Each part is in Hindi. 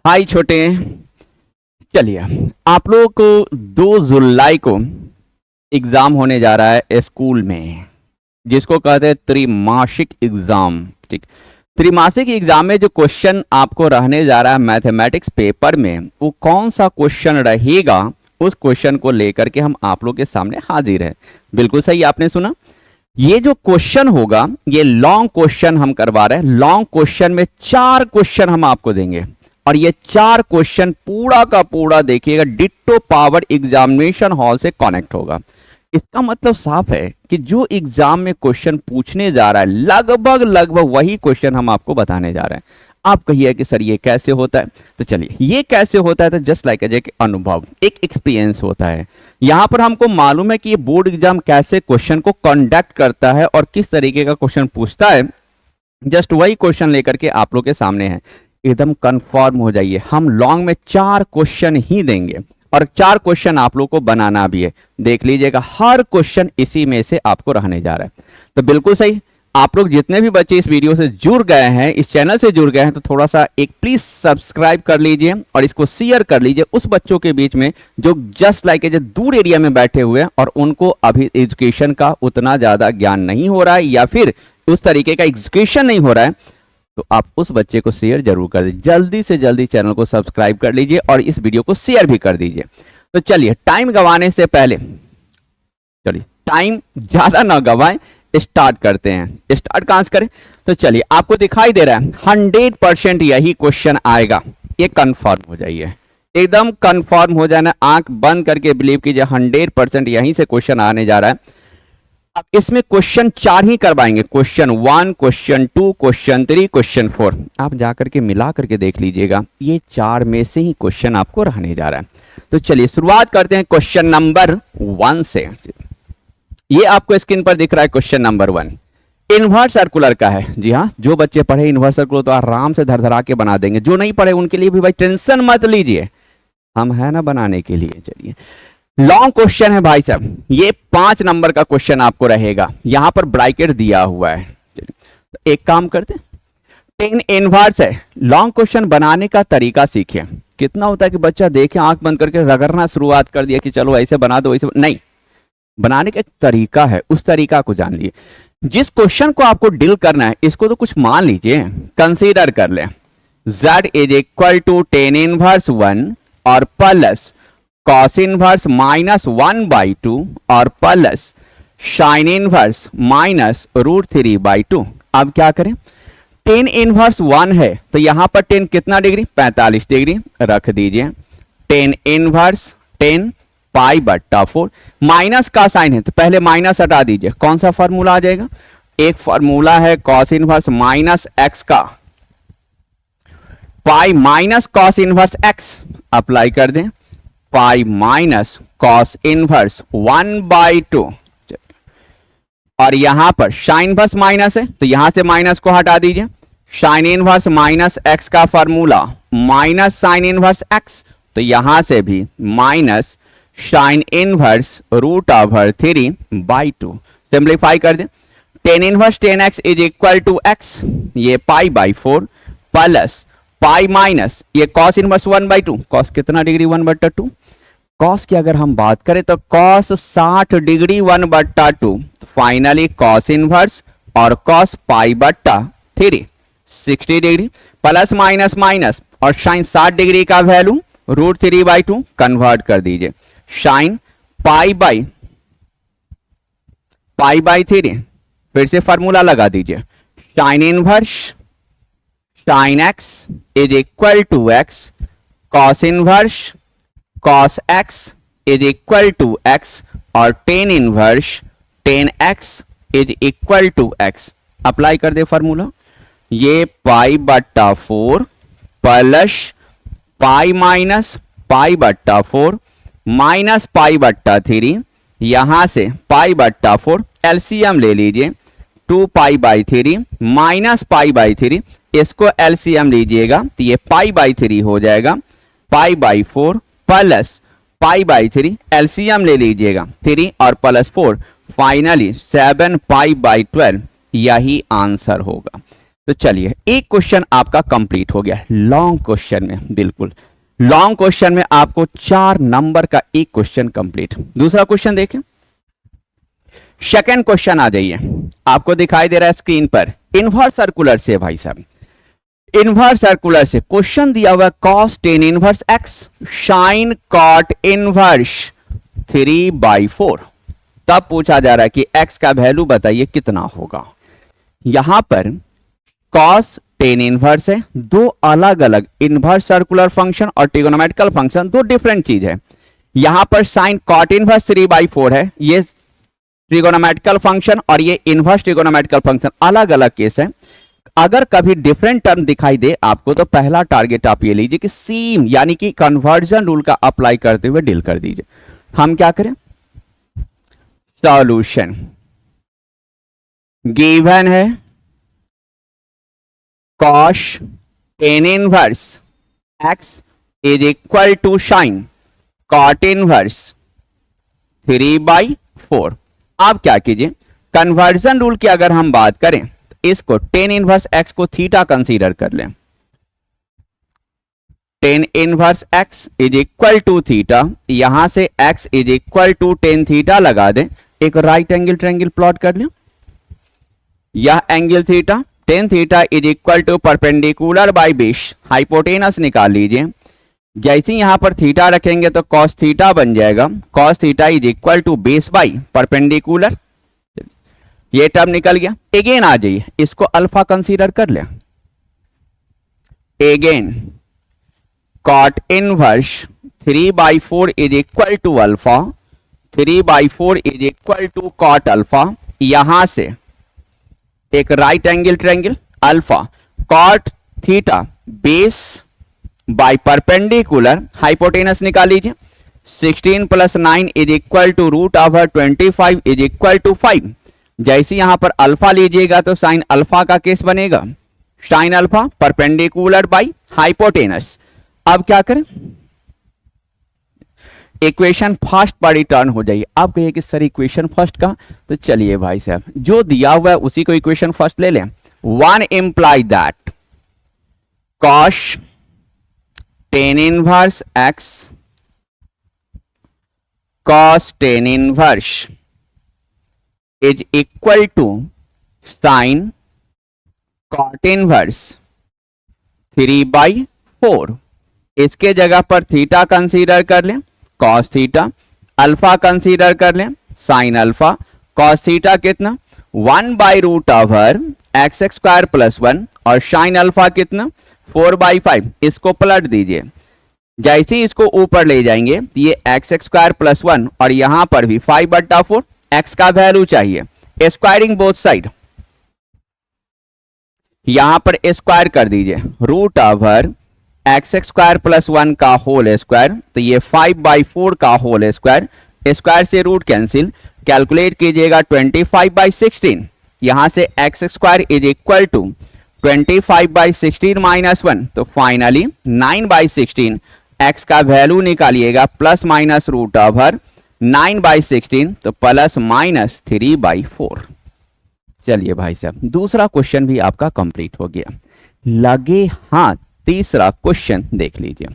हाय छोटे। चलिए, आप लोगों को 2 जुलाई को एग्जाम होने जा रहा है स्कूल में, जिसको कहते हैं त्रिमासिक एग्जाम। ठीक, त्रिमासिक एग्जाम में जो क्वेश्चन आपको रहने जा रहा है मैथमेटिक्स पेपर में, वो कौन सा क्वेश्चन रहेगा, उस क्वेश्चन को लेकर के हम आप लोग के सामने हाजिर है। बिल्कुल सही आपने सुना। ये जो क्वेश्चन होगा, ये लॉन्ग क्वेश्चन हम करवा रहे हैं। लॉन्ग क्वेश्चन में 4 क्वेश्चन हम आपको देंगे और ये 4 क्वेश्चन पूरा का पूरा देखिएगा डिट्टो पावर एग्जामिनेशन हॉल से कनेक्ट होगा। इसका मतलब साफ है कि जो एग्जाम में क्वेश्चन पूछने जा रहा है लगभग लगभग वही क्वेश्चन हम आपको बताने जा रहे हैं। आप कहिए कि सर ये कैसे होता है, तो चलिए ये कैसे होता है, तो जस्ट लाइक एक अनुभव, एक एक्सपीरियंस होता है। यहां पर हमको मालूम है कि ये बोर्ड एग्जाम कैसे क्वेश्चन को कंडक्ट करता है और किस तरीके का क्वेश्चन पूछता है। जस्ट वही क्वेश्चन लेकर के आप लोग के सामने है। एकदम कंफर्म हो जाइए, हम लॉन्ग में 4 क्वेश्चन ही देंगे और 4 क्वेश्चन आप लोग को बनाना भी है। देख लीजिएगा, हर क्वेश्चन इसी में से आपको रहने जा रहा है। तो बिल्कुल सही, आप लोग जितने भी बच्चे इस वीडियो से जुड़ गए हैं, इस चैनल से जुड़ गए हैं, तो थोड़ा सा एक प्लीज सब्सक्राइब कर लीजिए और इसको शेयर कर लीजिए उस बच्चों के बीच में जो जस्ट लाइक जो दूर एरिया में बैठे हुए हैं और उनको अभी एजुकेशन का उतना ज्यादा ज्ञान नहीं हो रहा है या फिर उस तरीके का एजुकेशन नहीं हो रहा है। तो आप उस बच्चे को शेयर जरूर कर दीजिए। जल्दी से जल्दी चैनल को सब्सक्राइब कर लीजिए और इस वीडियो को शेयर भी कर दीजिए। तो चलिए, टाइम गंवाने से पहले, चलिए टाइम ज्यादा ना गंवाएं, स्टार्ट करते हैं। स्टार्ट कहां से करें, तो चलिए आपको दिखाई दे रहा है 100% यही क्वेश्चन आएगा। ये कंफर्म हो जाइए, एकदम कंफर्म हो जाना, आंख बंद करके बिलीव कीजिए 100% यहीं से क्वेश्चन आने जा रहा है। अब इसमें क्वेश्चन 4 ही करवाएंगे, क्वेश्चन 1, क्वेश्चन 2, क्वेश्चन 3, क्वेश्चन 4। आप जाकर के मिला करके देख लीजिएगा, ये 4 में से ही क्वेश्चन आपको रहने जा रहा है। तो चलिए शुरुआत करते हैं क्वेश्चन नंबर 1 से। ये आपको स्क्रीन पर दिख रहा है क्वेश्चन नंबर 1, इन्वर्स सर्कुलर का है। जी हाँ, जो बच्चे पढ़े इन्वर्स सर्कुलर तो आराम से धरधरा के बना देंगे। जो नहीं पढ़े उनके लिए भी भाई टेंशन मत लीजिए, हम है ना बनाने के लिए। चलिए, लॉन्ग क्वेश्चन है भाई साहब, ये 5 नंबर का क्वेश्चन आपको रहेगा। यहां पर ब्रैकेट दिया हुआ है। तो एक काम करते, 10 इनवर्स है। लॉन्ग क्वेश्चन बनाने का तरीका सीखिए। कितना होता है कि बच्चा देखे आंख बंद करके रगड़ना शुरुआत कर दिया कि चलो ऐसे बना दो, ऐसे नहीं, बनाने का एक तरीका है, उस तरीका को जान लीजिए। जिस क्वेश्चन को आपको डील करना है, इसको तो कुछ मान लीजिए, कंसीडर कर ले z is equal to 10 inverse 1 और प्लस कॉस इनवर्स -1/2 और प्लस साइन इनवर्स -√3/2। अब क्या करें, 10 इनवर्स 1 है तो यहां पर 10 कितना डिग्री, 45 डिग्री रख दीजिए। 10 इनवर्स 10 π/4, माइनस का साइन है तो पहले माइनस हटा दीजिए। कौन सा फॉर्मूला आ जाएगा, एक फॉर्मूला है कॉस इनवर्स -x का pi minus cos inverse x, apply कर दें, पाई माइनस कॉस इनवर्स 1/2। और यहां पर साइन इनवर्स माइनस है तो यहां से माइनस को हटा दीजिए। साइन इनवर्स -x का formula minus sine inverse x, तो यहां से भी माइनस साइन इनवर्स √3/2। सिंप्लीफाई कर दें, 10 inverse 10x is equal to x, ये π/4 प्लस पाई माइनस ये कॉस इनवर्स 1/2। कॉस कितना डिग्री, 1/2। कॉस की अगर हम बात करें तो cos 60 degree 1/2। Finally cos inverse और cos π/3 60 degree plus minus minus और साइन 60 डिग्री का वैल्यू √3/2 कन्वर्ट कर दीजिए। साइन π/3, फिर से फॉर्मूला लगा दीजिए, sine inverse sine x is equal to x, cos inverse cos x is equal to x और 10 inverse 10x is equal to x। Apply कर दे फॉर्मूला, ये π/4 प्लस पाई माइनस π/4 माइनस π/3, यहां से π/4 एलसीएम ले लीजिए, 2π/3 माइनस π/3, इसको एलसीएम लीजिएगा तो ये π/3 हो जाएगा। π/4 प्लस π/3 एलसीएम ले लीजिएगा, 3 और प्लस 4, फाइनली 7π/12 यही आंसर होगा। तो चलिए एक क्वेश्चन आपका कंप्लीट हो गया लॉन्ग क्वेश्चन में, बिल्कुल लॉन्ग क्वेश्चन में आपको 4 नंबर का एक क्वेश्चन कंप्लीट। दूसरा क्वेश्चन देखें, सेकंड क्वेश्चन आ जाइए, आपको दिखाई दे रहा है स्क्रीन पर, इनवर्स सर्कुलर से भाई साहब, इनवर्स सर्कुलर से क्वेश्चन दिया हुआ cos tan inverse x sin cot inverse 3/4। तब पूछा जा रहा है कि x का वैल्यू बताइए कितना होगा। यहां पर cos tan इनवर्स है, दो अलग अलग इनवर्स सर्कुलर फंक्शन और ट्रिगोनोमेट्रिकल फंक्शन, दो डिफरेंट चीज है। यहां पर sin cot इनवर्स 3/4 है, ये ट्रिगोनोमेट्रिकल फंक्शन और ये इनवर्स ट्रिगोनोमेट्रिकल फंक्शन अलग अलग केस है। अगर कभी डिफरेंट टर्म दिखाई दे आपको तो पहला टारगेट आप ये लीजिए कि सेम यानी कि कन्वर्जन रूल का अप्लाई करते हुए डील कर दीजिए। हम क्या करें, सॉल्यूशन गिवन है cos tan inverse x is equal to sin cot inverse 3/4। आप क्या कीजिए, कन्वर्जन रूल की अगर हम बात करें इसको tan इनवर्स x को थीटा कंसीडर कर लें, tan inverse x is equal to theta, यहां से x is equal to tan theta लगा दें, एक राइट एंगल ट्रायंगल प्लॉट कर लें। यह angle theta tan theta is equal to perpendicular by base, hypotenuse निकाल लीजिए। जैसे यहां पर थीटा रखेंगे तो cos थीटा बन जाएगा, cos theta is equal to base by perpendicular, ये टर्म निकल गया। अगेन आ जाइए, इसको अल्फा कंसीडर कर ले, again cot inverse 3/4 is equal to alpha, 3/4 is equal to cot alpha, यहां से एक right angle triangle alpha cot theta base by perpendicular, hypotenuse निकाल लीजिए। 16 + 9 is equal to √25 is equal to 5। जैसे यहां पर अल्फा लीजिएगा तो साइन अल्फा का केस बनेगा, sine alpha perpendicular by hypotenuse. अब क्या करें, इक्वेशन फर्स्ट पर रिटर्न हो जाइए। आप कहिए कि सर इक्वेशन फर्स्ट का, तो चलिए भाई साहब जो दिया हुआ है उसी को इक्वेशन फर्स्ट ले लें। 1 imply that cos tan inverse x cos tan inverse is equal to sin cot inverse 3/4। इसके जगह पर थीटा कंसीडर कर लें, cos थीटा, अल्फा कंसीडर कर लें, sin अल्फा, cos थीटा कितना 1/√x² + 1 और sin अल्फा कितना 4/5। इसको पलट दीजिए, जैसे ही इसको ऊपर ले जाएंगे ये x² + 1 और यहां पर भी 5/4, x का वैल्यू चाहिए, स्क्वायरिंग बोथ साइड, यहां पर स्क्वायर कर दीजिए, √x² + 1 का होल स्क्वायर, तो ये 5/4 का होल स्क्वायर, स्क्वायर से रूट कैंसिल, कैलकुलेट कीजिएगा 25/16, यहां से x² इज इक्वल टू 25/16 - 1, तो फाइनली 9/16। x का वैल्यू निकालिएगा ±√9/16, तो ±3/4। चलिए भाई साहब दूसरा क्वेश्चन भी आपका कंप्लीट हो गया, लगे हाथ तीसरा क्वेश्चन देख लीजिए।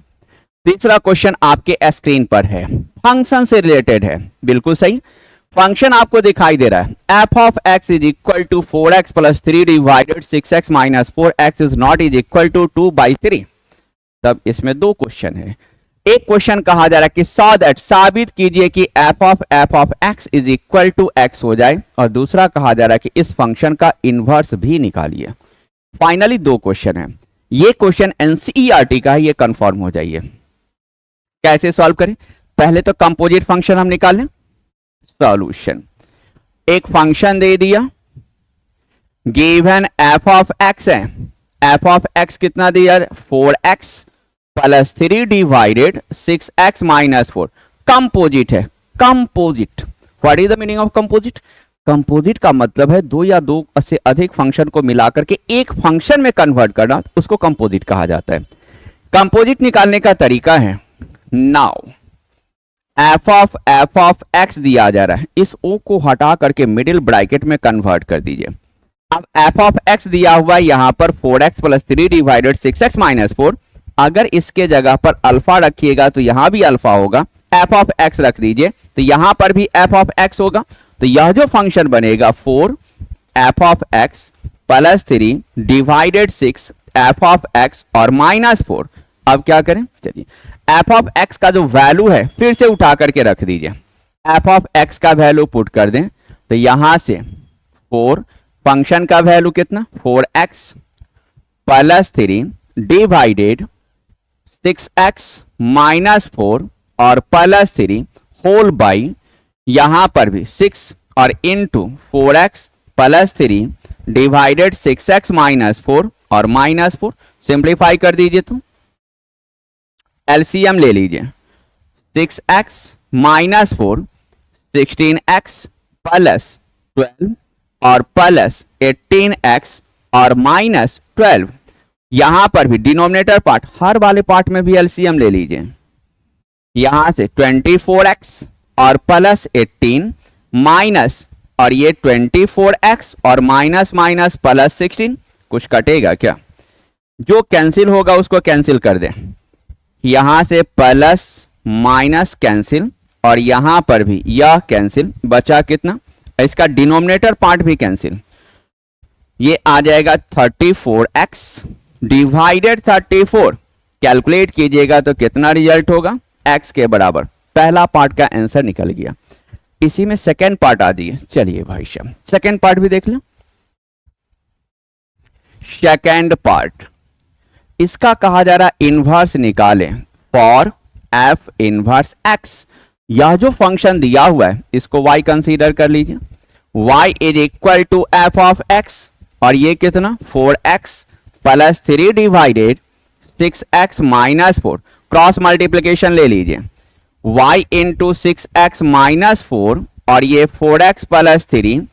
तीसरा क्वेश्चन आपके स्क्रीन पर है, फंक्शन से रिलेटेड है, बिल्कुल सही। फंक्शन आपको दिखाई दे रहा है f of x is equal to 4x + 3 divided 6x - 4x is not is equal to 2/3। तब इसमें दो क्वेश्चन है, एक क्वेश्चन कहा जा रहा है कि सो दैट, साबित कीजिए कि f of x is equal to x हो जाए, और दूसरा कहा जा रहा है कि इस फंक्शन का इनवर्स भी निकालिए। फाइनली दो क्वेश्चन है, ये क्वेश्चन एनसीईआरटी का है, ये कंफर्म हो जाइए। कैसे सॉल्व करें, पहले तो कंपोजिट फंक्शन हम निकाल लें। सॉल्यूशन, एक फंक्शन दे दिया, गिवन f of x है, f of x कितना दिया 4x + 3 डिवाइडेड 6x - 4। कंपोजिट है, composite, what is the meaning of composite? Composite का मतलब है दो या दो से अधिक फंक्शन को मिलाकर के एक फंक्शन में कन्वर्ट करना, उसको कंपोजिट कहा जाता है। कंपोजिट निकालने का तरीका है, नाउ f of x दिया जा रहा है, इस o को हटा करके मिडिल ब्रैकेट में कन्वर्ट कर दीजिए। अब एफ ऑफ एक्स दिया हुआ है यहां पर 4x plus 3 divided 6x minus 4। अगर इसके जगह पर अल्फा रखिएगा तो यहां भी अल्फा होगा, एफ ऑफ एक्स रख दीजिए तो यहां पर भी एफ ऑफ एक्स होगा। तो यह जो फंक्शन बनेगा 4 F of x plus 3 divided 6 F of x और माइनस 4। अब क्या करें, चलिए एफ ऑफ एक्स का जो वैल्यू है फिर से उठा करके रख दीजिए। एफ ऑफ एक्स का वैल्यू पुट कर दें तो यहां से 4 फंक्शन का वैल्यू कितना 4x plus 3 divided 6x minus 4 और प्लस 3 होल बाई यहां पर भी 6 और into 4x plus 3 divided 6x minus 4 और माइनस 4। सिंप्लीफाई कर दीजिए तो एलसीएम ले लीजिए 6x माइनस 4 16x प्लस 12 और प्लस 18x और माइनस 12। यहां पर भी डिनोमिनेटर पार्ट हर वाले पार्ट में भी एलसीएम ले लीजिए। यहां से 24x और प्लस 18 माइनस और ये 24x और माइनस माइनस प्लस 16। कुछ कटेगा क्या, जो कैंसिल होगा उसको कैंसिल कर दें। यहां से प्लस माइनस कैंसिल और यहां पर भी यह कैंसिल, बचा कितना, इसका डिनोमिनेटर पार्ट भी कैंसिल। ये आ जाएगा 34x डिवाइडेड 34। कैलकुलेट कीजिएगा तो कितना रिजल्ट होगा, x के बराबर। पहला पार्ट का आंसर निकल गया। इसी में सेकेंड पार्ट आ जाइए। चलिए भाई साहब सेकेंड पार्ट भी देख लें। सेकेंड पार्ट इसका कहा जा रहा इनवर्स निकालें फॉर एफ इनवर्स एक्स। यह जो फंक्शन दिया हुआ है इसको y कंसीडर कर लीजिए। y is equal to F of x और ये कितना 4x plus 3 divided 6x minus 4। Cross multiplication ले लीजिए y इंटू 6x माइनस 4 और ये 4x प्लस 3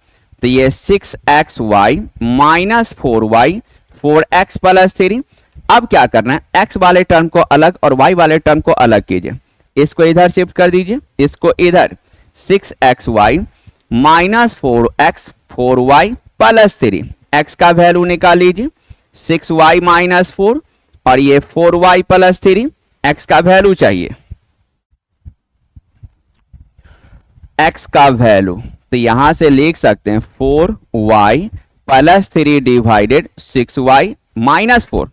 तो ये 6xy minus 4y 4x plus 3। अब क्या करना है, x वाले टर्म को अलग और y वाले टर्म को अलग कीजिए। इसको इधर शिफ्ट कर दीजिए, इसको इधर 6xy minus 4x 4y plus 3। x का वैल्यू निकाल लीजिए 6y माइनस 4 और ये 4y प्लस 3। x का वैल्यू चाहिए, x का वैल्यू तो यहां से लिख सकते हैं 4y plus 3 divided 6y minus 4।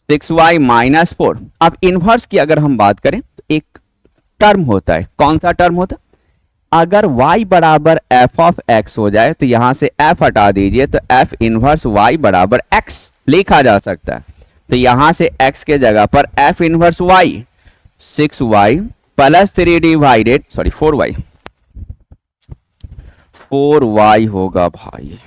6y minus 4। अब इनवर्स की अगर हम बात करें तो एक टर्म होता है, कौन सा टर्म होता है, अगर y बराबर f ऑफ x हो जाए तो यहां से f हटा दीजिए तो f इनवर्स y बराबर x लिखा जा सकता है। तो यहां से x के जगह पर f inverse y 6y plus 3 divided 4y होगा भाई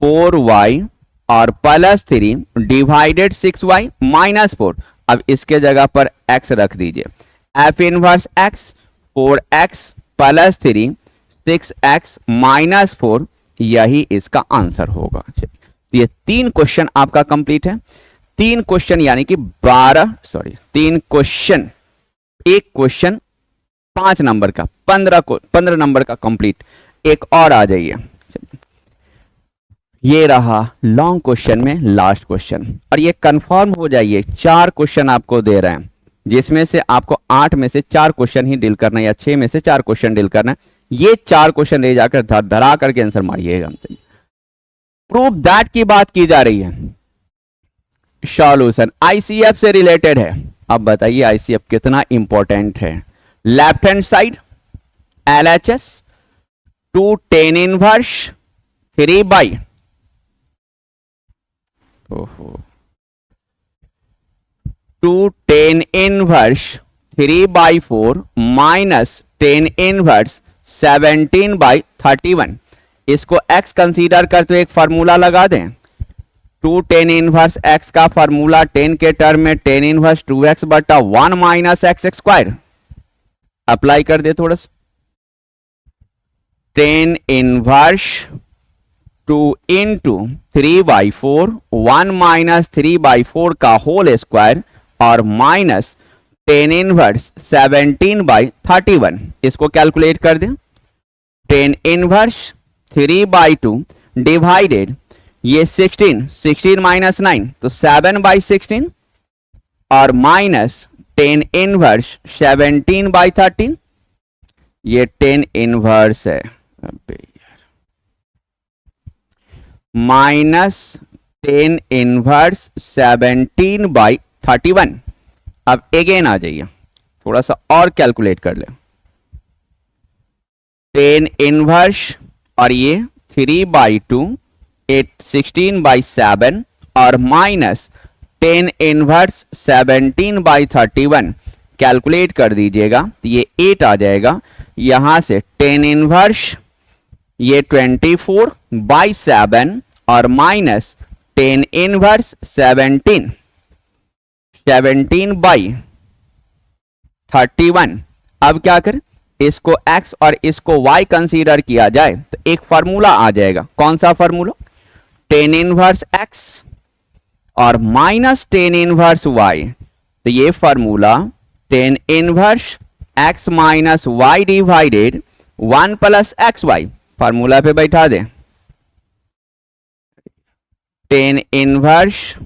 4y और प्लस 3 डिवाइडेड 6y माइनस 4। अब इसके जगह पर x रख दीजिए। f inverse x 4x plus 3 6x minus 4, यही इसका आंसर होगा। ये 3 क्वेश्चन आपका कंप्लीट है। 3 क्वेश्चन यानी कि 3 क्वेश्चन, एक क्वेश्चन 5 नंबर का 15 नंबर का कंप्लीट। एक और आ जाइए, ये रहा लॉन्ग क्वेश्चन में लास्ट क्वेश्चन और ये कंफर्म हो जाइए 4 क्वेश्चन आपको दे रहे हैं जिसमें से आपको 8 में से 4 क्वेश्चन ही डील करना है या 6 में से 4 क्वेश्चन डील करना है। ये 4 क्वेश्चन ले जाकर धरा करके आंसर मारिएगा। प्रूफ दैट की बात की जा रही है। सॉल्यूशन आईसीएफ से रिलेटेड है। अब बताइए आईसीएफ कितना इंपॉर्टेंट है। Left hand side LHS 2 tan inverse 3 by 2 tan inverse 3/4 minus tan inverse 17/31। इसको x कंसीडर करते एक फार्मूला लगा दें। 2 tan इनवर्स x का फार्मूला 10 के टर्म में tan इनवर्स 2x बटा 1 माइनस एक्स स्क्वायर अप्लाई कर दे थोड़ा सा। tan इनवर्स 2 इंटू 3/4 1 माइनस 3/4 का होल स्क्वायर और माइनस tan इनवर्स 17/31। इसको कैलकुलेट कर दें। tan इनवर्स 3/2 डिवाइडेड ये 16 माइनस 9 तो 7/16 और माइनस 10 इनवर्स 17/13, ये 10 इनवर्स है, माइनस 10 इनवर्स 17/31। अब अगेन आ जाइए, थोड़ा सा और कैलकुलेट कर ले। 10 इनवर्स और ये 3/2 16/7 और माइनस 10 इनवर्स 17/31 कैलकुलेट कर दीजिएगा तो ये 8 आ जाएगा। यहां से 10 इनवर्स ये 24/7 और माइनस 10 इनवर्स 17/31। अब क्या करें, इसको x और इसको y कंसीडर किया जाए तो एक फॉर्मूला आ जाएगा। कौन सा फॉर्मूला? 10 इनवर्स x और माइनस 10 इनवर्स y। तो ये formula 10 inverse x minus y divided 1 plus x y, formula पे बैठा दे। 10 इनवर्स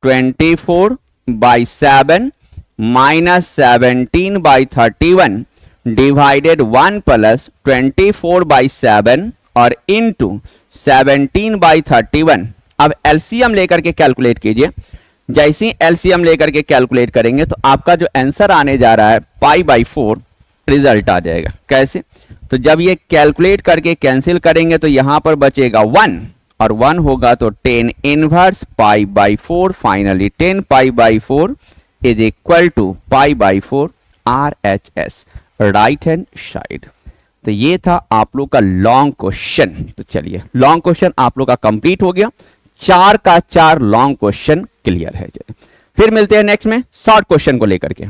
24/7 माइनस 17/31 डिवाइडेड 1 प्लस 24/7 और इंटू 17/31। अब एलसीएम लेकर के कैलकुलेट कीजिए। जैसे ही एलसीएम लेकर के कैलकुलेट करेंगे तो आपका जो आंसर आने जा रहा है π/4 रिजल्ट आ जाएगा। कैसे? तो जब ये कैलकुलेट करके कैंसिल करेंगे तो यहां पर बचेगा 1 और 1 होगा तो 10 inverse π/4, finally 10 π/4 is equal to π/4 RHS, right hand side. तो ये था आप लोग का लॉन्ग क्वेश्चन। तो चलिए, लॉन्ग क्वेश्चन आप लोग का कंप्लीट हो गया। 4 का 4 लॉन्ग क्वेश्चन क्लियर है। चलिए फिर मिलते हैं नेक्स्ट में शॉर्ट क्वेश्चन को लेकर के।